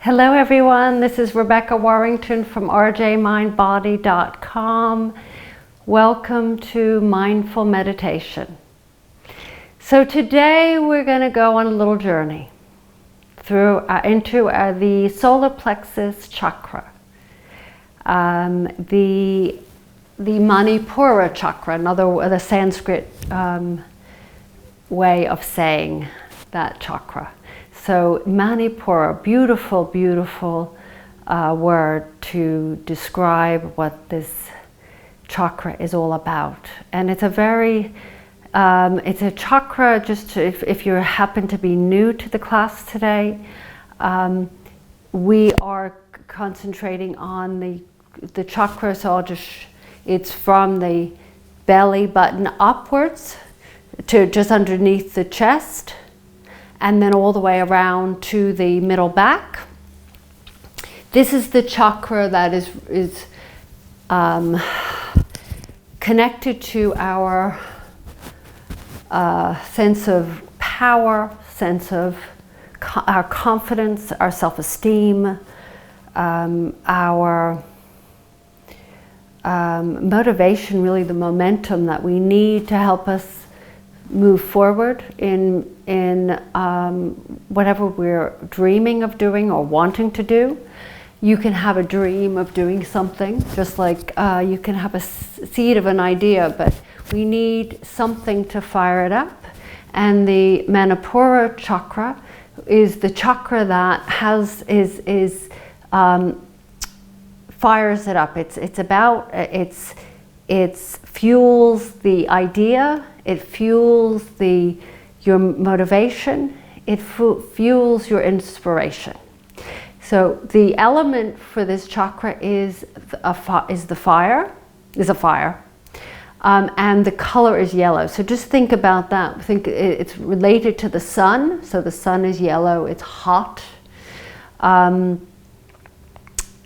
Hello everyone, this is Rebecca Warrington from rjmindbody.com. Welcome to Mindful Meditation. So today we're going to go on a little journey into the solar plexus chakra, the Manipura chakra, the Sanskrit way of saying that chakra. So Manipura, beautiful, beautiful word to describe what this chakra is all about. And it's a very, it's a chakra, just if you happen to be new to the class today, we are concentrating on the chakra, so it's from the belly button upwards to just underneath the chest, and then all the way around to the middle back. This is the chakra that is connected to our sense of power, sense of our confidence, our self-esteem, our motivation, really the momentum that we need to help us move forward in whatever we're dreaming of doing or wanting to do. You can have a dream of doing something, just like you can have a seed of an idea, but we need something to fire it up. And the Manipura chakra is the chakra that fires it up. It fuels the idea. It fuels your motivation. It fuels your inspiration. So the element for this chakra is a fire, and the color is yellow. So just think about that. Think it's related to the sun. So the sun is yellow. It's hot, and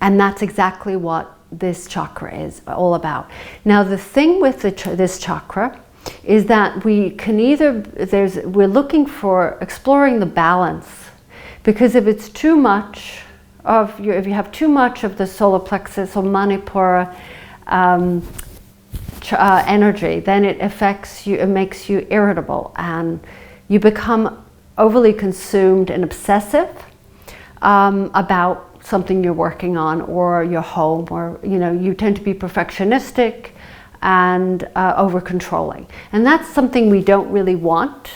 that's exactly what this chakra is all about. Now the thing with this chakra is that we can we're looking for exploring the balance, because if it's too much if you have too much of the solar plexus or Manipura energy, then it affects you, it makes you irritable, and you become overly consumed and obsessive about something you're working on or your home, or you tend to be perfectionistic and over-controlling, and that's something we don't really want.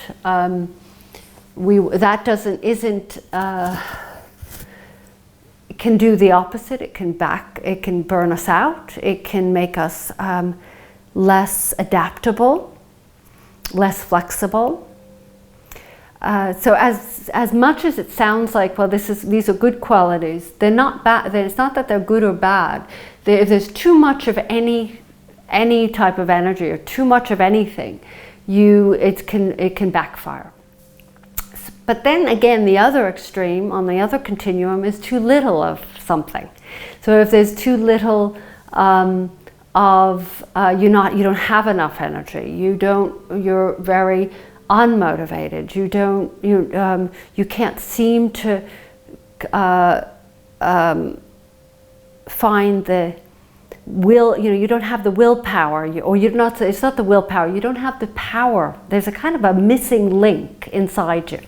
It can do the opposite. It can burn us out. It can make us less adaptable, less flexible. So as much as it sounds like, well, these are good qualities, they're not bad. It's not that they're good or bad. If there's too much of any type of energy or too much of anything, it can backfire. But then again, the other extreme on the other continuum is too little of something. So if there's too little you don't have enough energy. You're very unmotivated. You can't seem to find the will. You don't have the willpower, it's not the willpower. You don't have the power. There's a kind of a missing link inside you.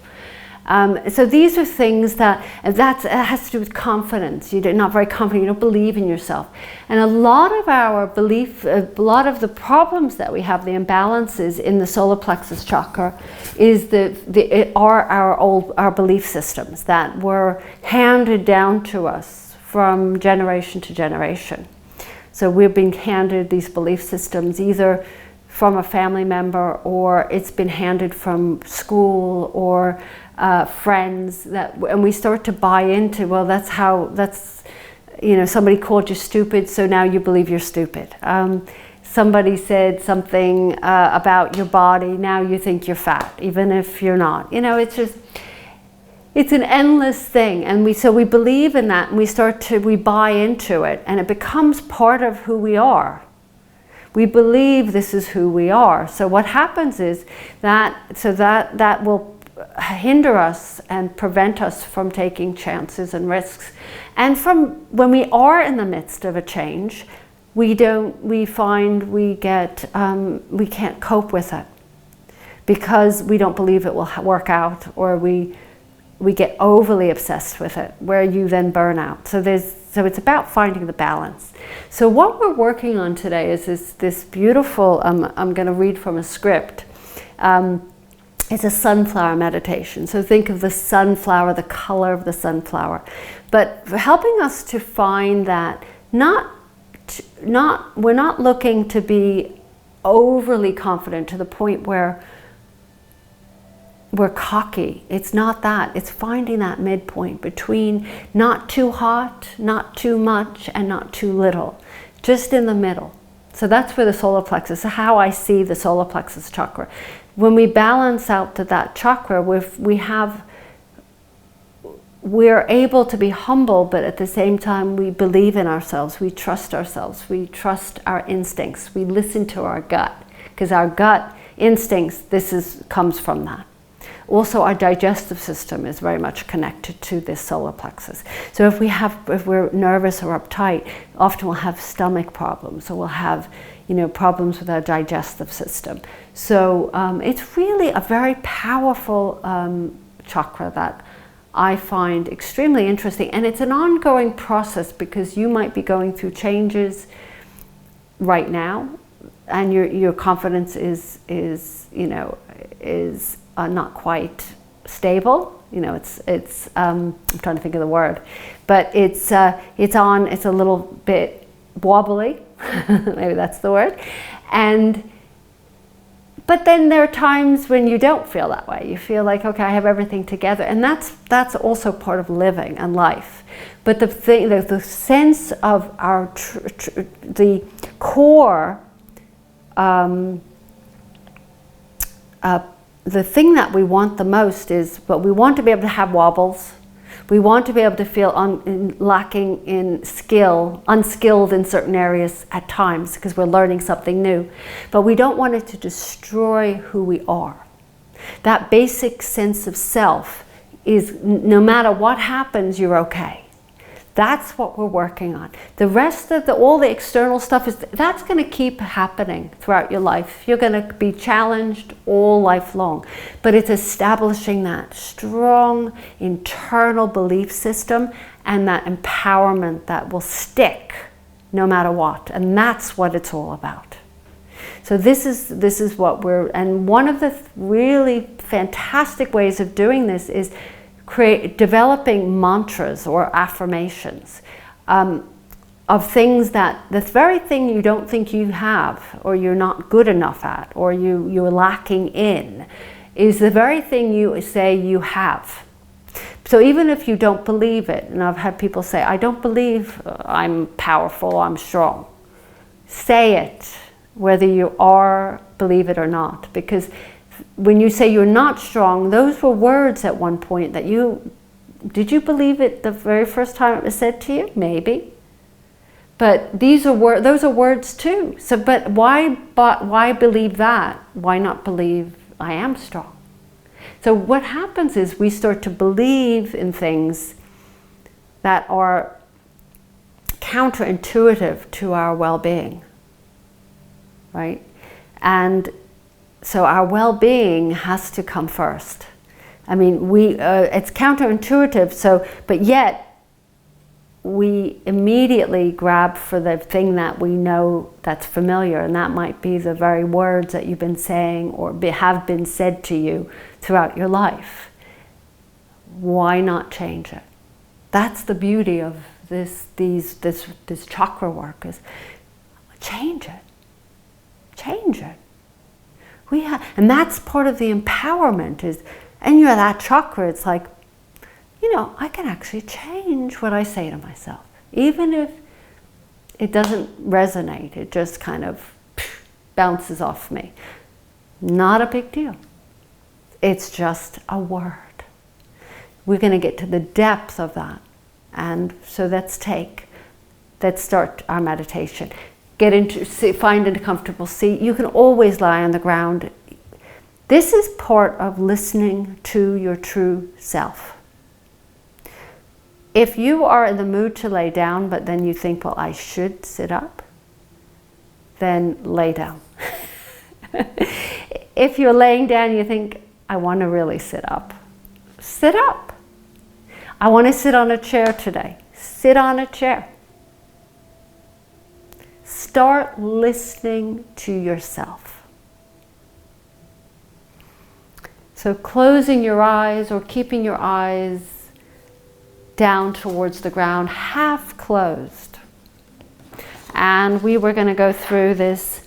So these are things that has to do with confidence. You're not very confident. You don't believe in yourself, and a lot of our belief, a lot of the problems that we have, the imbalances in the solar plexus chakra, is our belief systems that were handed down to us from generation to generation. So we're being handed these belief systems either from a family member, or it's been handed from school or friends, and we start to buy into, well, somebody called you stupid, so now you believe you're stupid. Somebody said something about your body, now you think you're fat, even if you're not. It's an endless thing, and we believe in that, and we buy into it, and it becomes part of who we are. We believe this is who we are. So what happens is that will hinder us and prevent us from taking chances and risks. And from when we are in the midst of a change, we find we can't cope with it because we don't believe it will work out, or we get overly obsessed with it, where you then burn out. So it's about finding the balance. So what we're working on today is this beautiful, I'm going to read from a script. It's a sunflower meditation. So think of the sunflower, the color of the sunflower. But for helping us to find that we're not looking to be overly confident to the point where we're cocky. It's not that. It's finding that midpoint between not too hot, not too much, and not too little. Just in the middle. So that's where the solar plexus, how I see the solar plexus chakra. When we balance out to that chakra, we're able to be humble, but at the same time we believe in ourselves, we trust trust our instincts, we listen to our gut, because our gut instincts, comes from that. Also, our digestive system is very much connected to this solar plexus. So if we're nervous or uptight, often we'll have stomach problems, or we'll have problems with our digestive system. So it's really a very powerful chakra that I find extremely interesting, and it's an ongoing process because you might be going through changes right now, and your confidence is not quite stable. It's I'm trying to think of the word, but it's a little bit wobbly. Maybe that's the word. But then there are times when you don't feel that way. You feel like, okay, I have everything together, and that's also part of living and life. But the sense of our the core, the thing that we want the most is, but we want to be able to have wobbles. We want to be able to feel lacking in skill, unskilled in certain areas at times because we're learning something new. But we don't want it to destroy who we are. That basic sense of self is, no matter what happens, you're okay. That's what we're working on. The rest of all the external stuff, that's going to keep happening throughout your life. You're going to be challenged all life long. But it's establishing that strong internal belief system and that empowerment that will stick no matter what. And that's what it's all about. So this is what and one of the really fantastic ways of doing this is developing mantras or affirmations of things that the very thing you don't think you have, or you're not good enough at, or you're lacking in, is the very thing you say you have. So even if you don't believe it, and I've had people say, I don't believe I'm powerful, I'm strong. Say it, whether you believe it or not, because when you say you're not strong, those were words at one point that did you believe it the very first time it was said to you? Maybe. But those are words too. So, but why believe that? Why not believe I am strong? So what happens is we start to believe in things that are counterintuitive to our well-being, right? And so our well-being has to come first. I mean, it's counterintuitive, but yet we immediately grab for the thing that we know that's familiar, and that might be the very words that you've been saying or have been said to you throughout your life. Why not change it? That's the beauty of this chakra work, is change it. Change it. And that's part of the empowerment and you're that chakra, it's like, I can actually change what I say to myself. Even if it doesn't resonate, it just kind of bounces off me. Not a big deal. It's just a word. We're going to get to the depth of that. And so let's start our meditation. Find a comfortable seat. You can always lie on the ground. This is part of listening to your true self. If you are in the mood to lay down, but then you think, well, I should sit up, then lay down. If you're laying down and you think, I want to really sit up, sit up. I want to sit on a chair today. Sit on a chair. Start listening to yourself. So closing your eyes or keeping your eyes down towards the ground, half closed. And we were going to go through this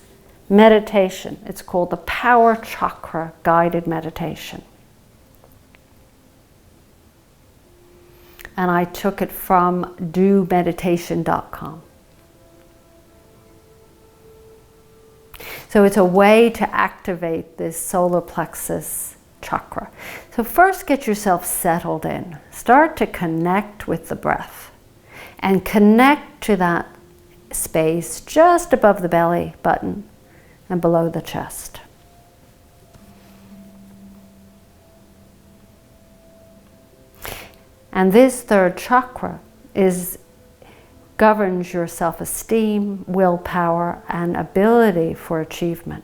meditation. It's called the Power Chakra Guided Meditation. And I took it from domeditation.com. So it's a way to activate this solar plexus chakra. So first get yourself settled in. Start to connect with the breath and connect to that space just above the belly button and below the chest. And this third chakra governs your self-esteem, willpower, and ability for achievement.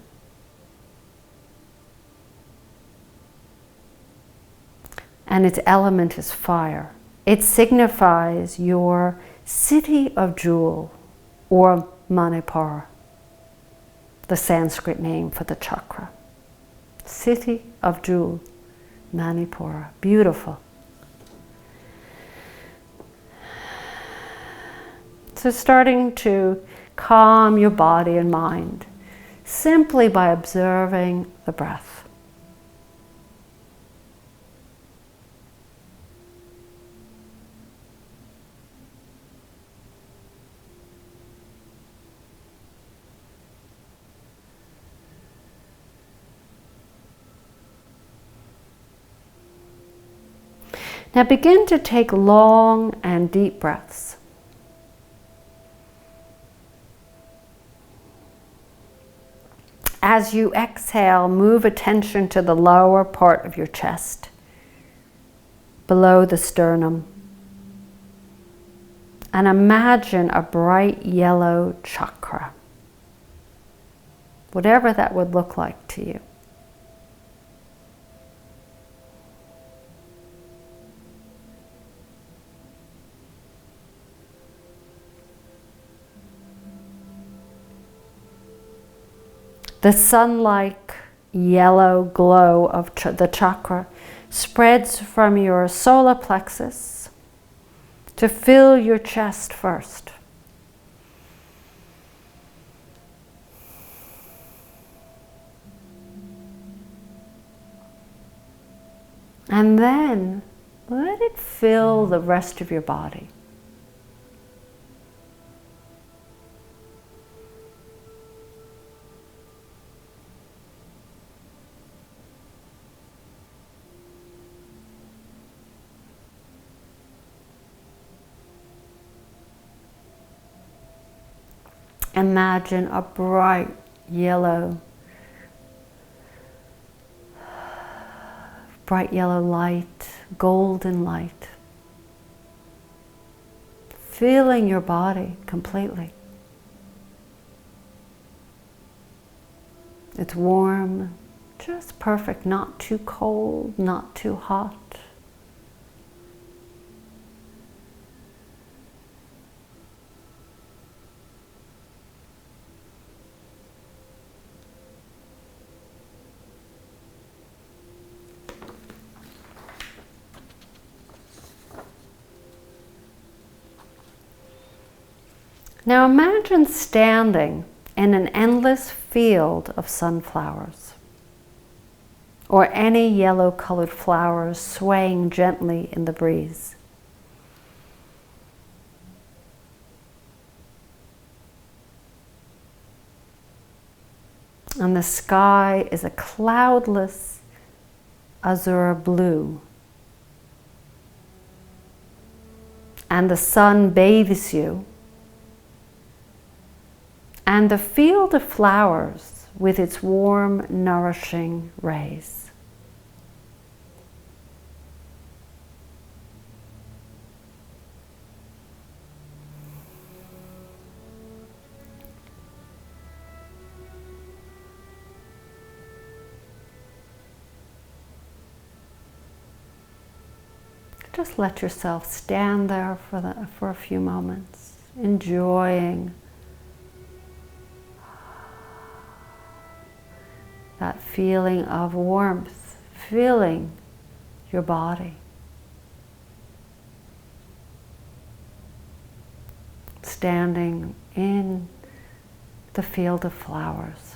And its element is fire. It signifies your city of jewel, or Manipura, the Sanskrit name for the chakra. City of jewel, Manipura. Beautiful. So starting to calm your body and mind simply by observing the breath. Now begin to take long and deep breaths. As you exhale, move attention to the lower part of your chest, below the sternum. And imagine a bright yellow chakra, whatever that would look like to you. The sun-like yellow glow of the chakra spreads from your solar plexus to fill your chest first. And then let it fill the rest of your body. Imagine a bright yellow light, golden light, filling your body completely. It's warm, just perfect, not too cold, not too hot. Now imagine standing in an endless field of sunflowers, or any yellow-colored flowers swaying gently in the breeze. And the sky is a cloudless azure blue. And the sun bathes you. And the field of flowers with its warm, nourishing rays. Just let yourself stand there for a few moments, enjoying that feeling of warmth, filling your body. Standing in the field of flowers.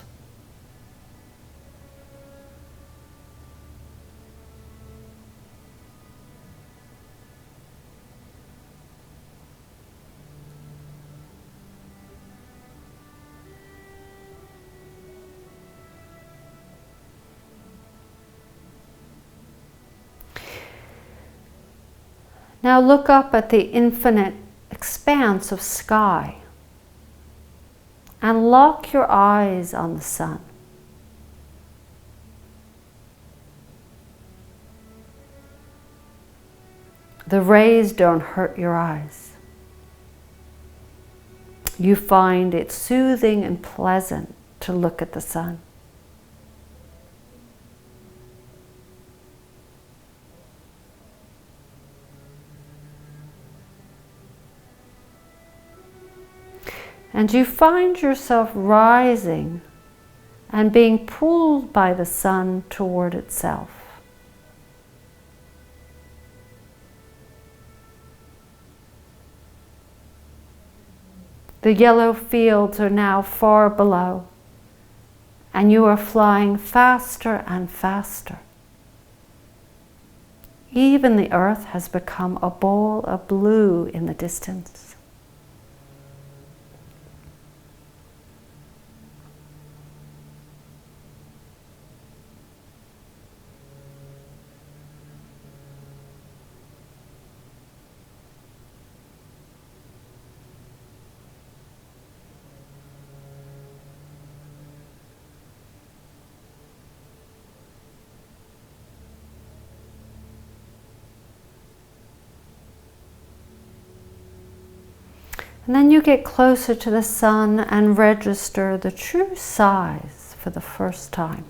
Now look up at the infinite expanse of sky and lock your eyes on the sun. The rays don't hurt your eyes. You find it soothing and pleasant to look at the sun. And you find yourself rising and being pulled by the sun toward itself. The yellow fields are now far below, and you are flying faster and faster. Even the earth has become a ball of blue in the distance. And then you get closer to the sun and register the true size for the first time.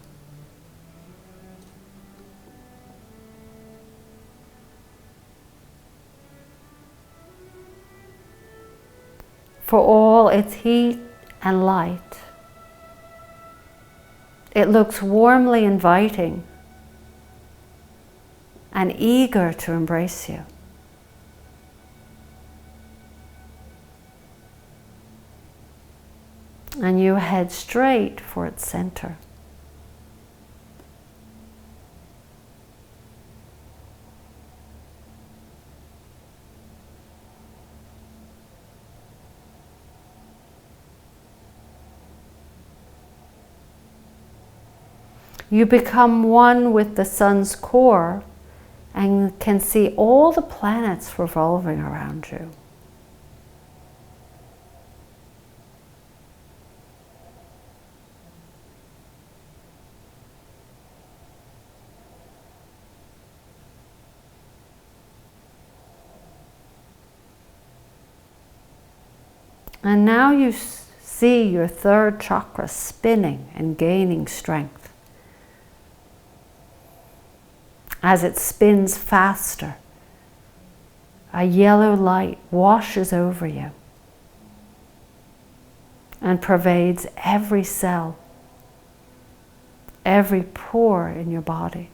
For all its heat and light, it looks warmly inviting and eager to embrace you. And you head straight for its center. You become one with the sun's core and can see all the planets revolving around you. And now you see your third chakra spinning and gaining strength. As it spins faster, a yellow light washes over you and pervades every cell, every pore in your body.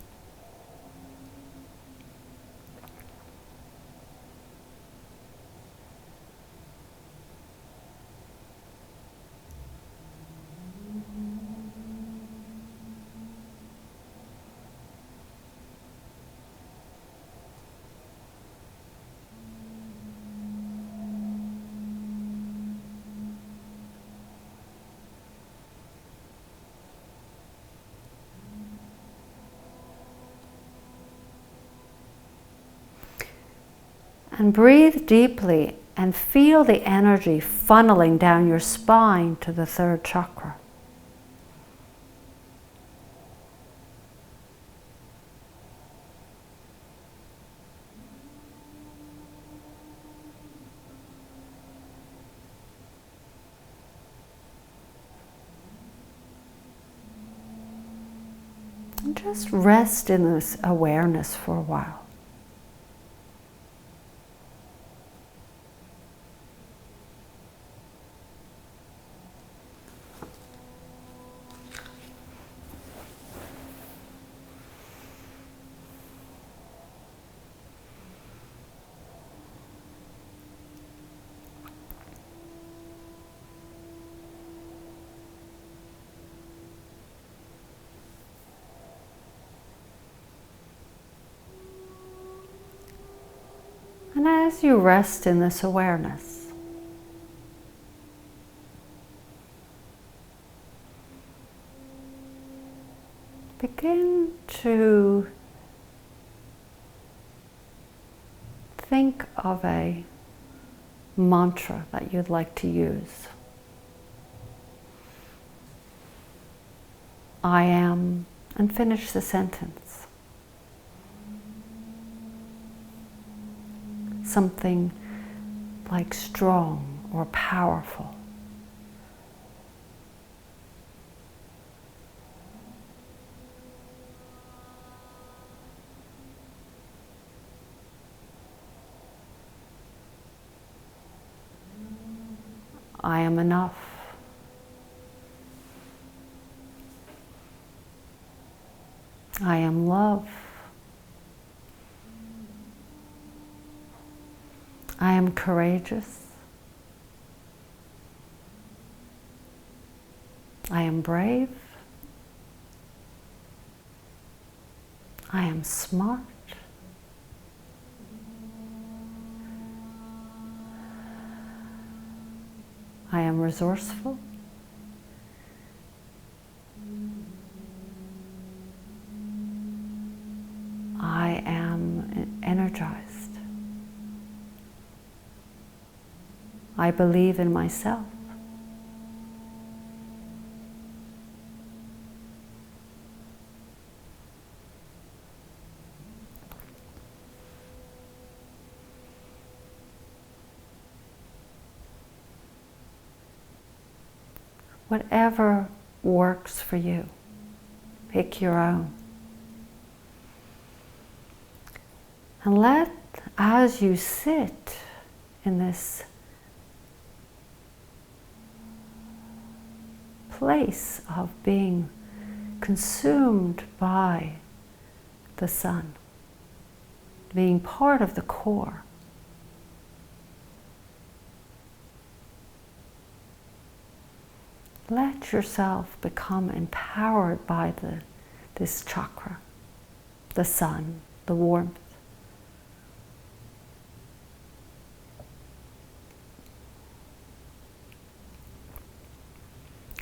And breathe deeply and feel the energy funneling down your spine to the third chakra. And just rest in this awareness for a while. And as you rest in this awareness, begin to think of a mantra that you'd like to use. I am, and finish the sentence. Something like strong or powerful. I am enough. I am love. I am courageous. I am brave. I am smart. I am resourceful. I am energized. I believe in myself. Whatever works for you, pick your own. And let, as you sit in this place of being consumed by the sun, being part of the core, let yourself become empowered by this chakra, the sun, the warmth.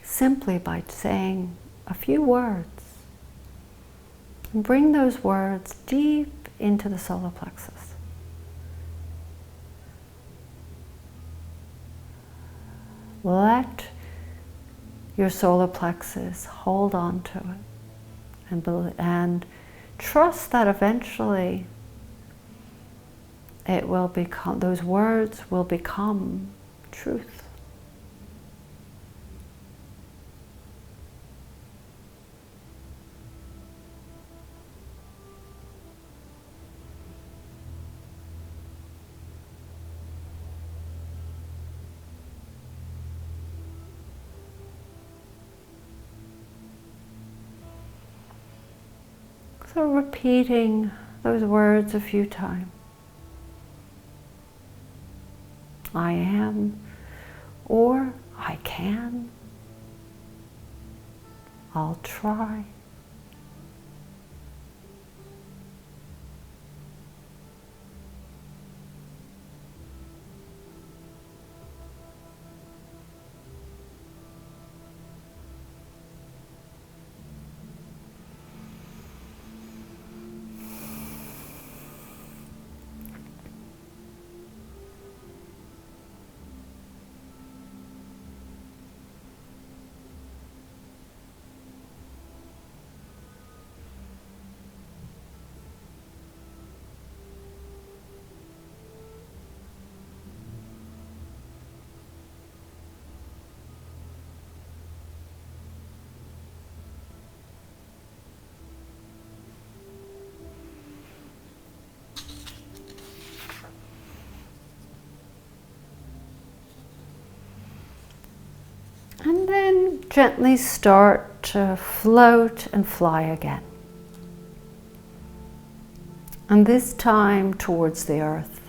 Simply by saying a few words. And bring those words deep into the solar plexus. Let your solar plexus hold on to it and trust that eventually it will become, those words will become truth. So repeating those words a few times. I am, or I can. I'll try. then gently start to float and fly again. And this time towards the earth.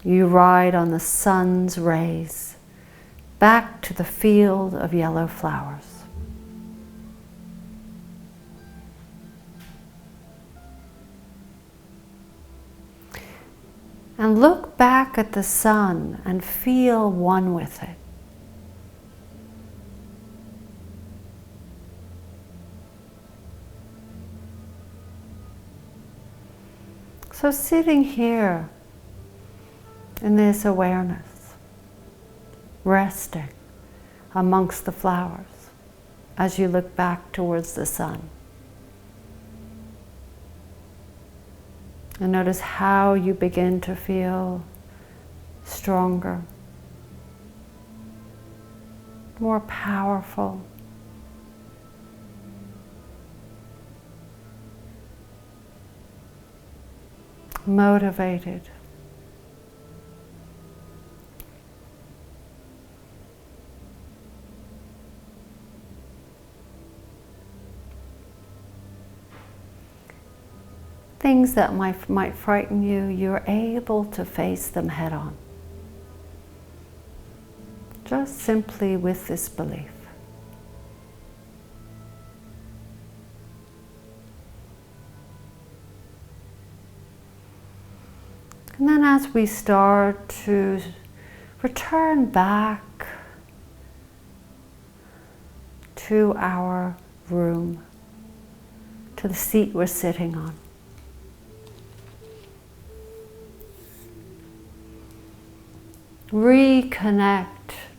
You ride on the sun's rays back to the field of yellow flowers. And look back at the sun and feel one with it. So sitting here in this awareness, resting amongst the flowers as you look back towards the sun. And notice how you begin to feel stronger, more powerful, motivated. Things that might frighten you, you're able to face them head on. Just simply with this belief. And then as we start to return back to our room, to the seat we're sitting on, reconnect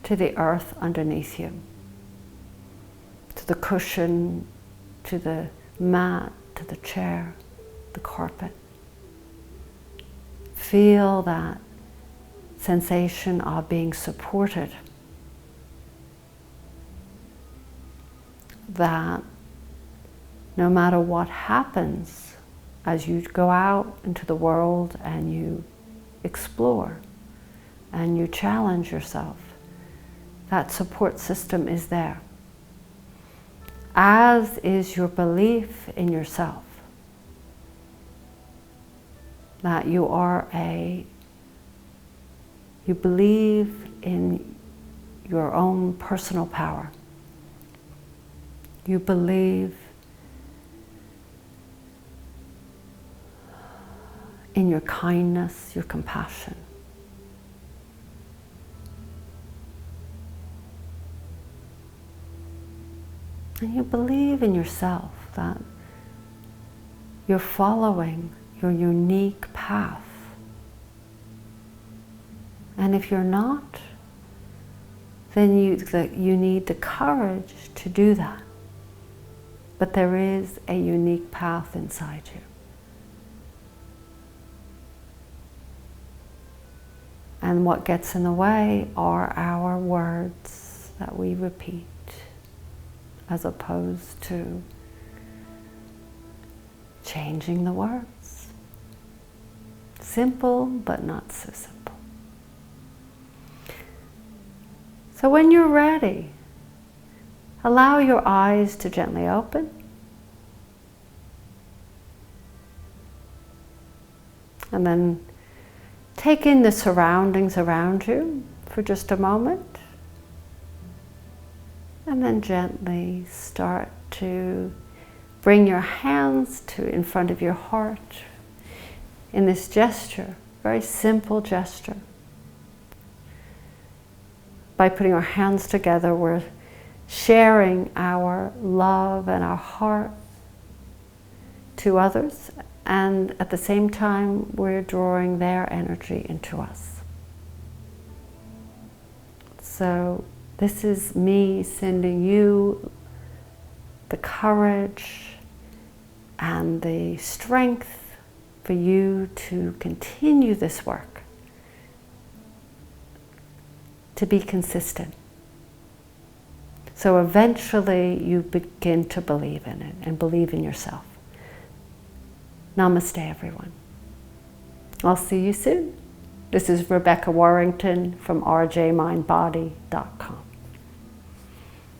to the earth underneath you, to the cushion, to the mat, to the chair, the carpet. Feel that sensation of being supported, that no matter what happens as you go out into the world and you explore, and you challenge yourself, that support system is there, as is your belief in yourself, that you believe in your own personal power. You believe in your kindness, your compassion. And you believe in yourself that you're following your unique path. And if you're not, then you need the courage to do that. But there is a unique path inside you. And what gets in the way are our words that we repeat, as opposed to changing the words. Simple, but not so simple. So when you're ready, allow your eyes to gently open. And then take in the surroundings around you for just a moment. And then gently start to bring your hands to in front of your heart in this gesture, very simple gesture. By putting our hands together, we're sharing our love and our heart to others, and at the same time, we're drawing their energy into us. So this is me sending you the courage and the strength for you to continue this work, to be consistent. So eventually you begin to believe in it and believe in yourself. Namaste, everyone. I'll see you soon. This is Rebecca Warrington from rjmindbody.com.